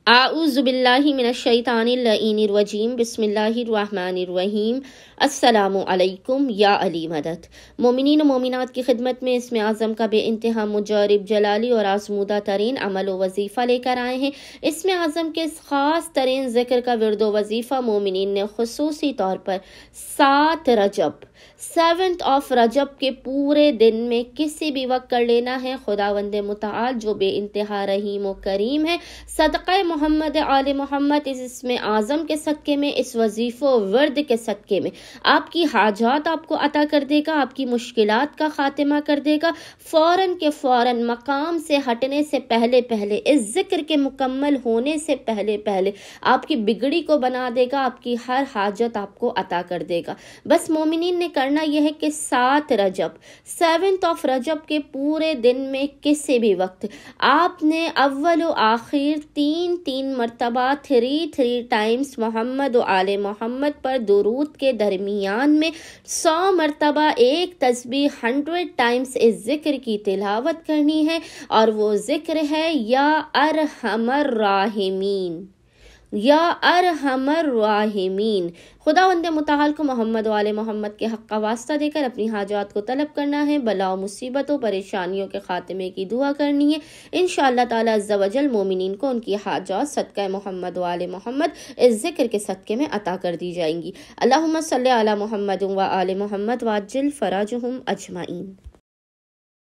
اعوذ باللہ من الشیطان اللعین الرجیم بسم اللہ الرحمن الرحیم السلام علیکم یا علی مدد۔ مومنین و مومنات کی خدمت میں اسم اعظم کا بے انتہا مجرب جلالی اور آزمودہ ترین عمل و وظیفہ لے کر آئے ہیں۔ اسم اعظم کے خاص ترین ذکر کا ورد و وظیفہ مومنین نے خصوصی طور پر 7 رجب کے پورے دن میں کسی بھی وقت کر لینا ہے۔ خداوند متعال جو بے انتہا رحیم و کریم ہے، صدقہ محمد آل محمد اس اسم اعظم کے صدقے میں، اس وظیفہ و ورد کے صدقے میں آپ کی حاجات آپ کو عطا کر دے گا، آپ کی مشکلات کا خاتمہ کر دے گا۔ فوراً کے فوراً مقام سے ہٹنے سے پہلے اس ذکر کے مکمل ہونے سے پہلے آپ کی بگڑی کو بنا دے گا، آپ کی ہر حاجت آپ کو عطا کر دے گا۔ بس مومنین نے کرنا یہ ہے کہ 7 رجب کے پورے دن میں کسی بھی وقت آپ نے اول و آخر 3 مرتبہ 3 ٹائمز محمد و آل محمد پر درود کے درمیان میں 100 مرتبہ ایک تسبیح 100 ٹائمز اس ذکر کی تلاوت کرنی ہے، اور وہ ذکر ہے یا ارحم الراحمین، یا ارحم الراحمین۔ خداوند متعال کو محمد و آل محمد کے حق کا واسطہ دے کر اپنی حاجات کو طلب کرنا ہے، بلا و مصیبتوں پریشانیوں کے خاتمے کی دعا کرنی ہے۔ انشاءاللہ تعالی عز و جل مومنین کو ان کی حاجات صدقہ محمد و آل محمد اس ذکر کے صدقے میں عطا کر دی جائیں گی۔ اللہم صلی علی محمد و آل محمد وعجل فرجہم اجمعین۔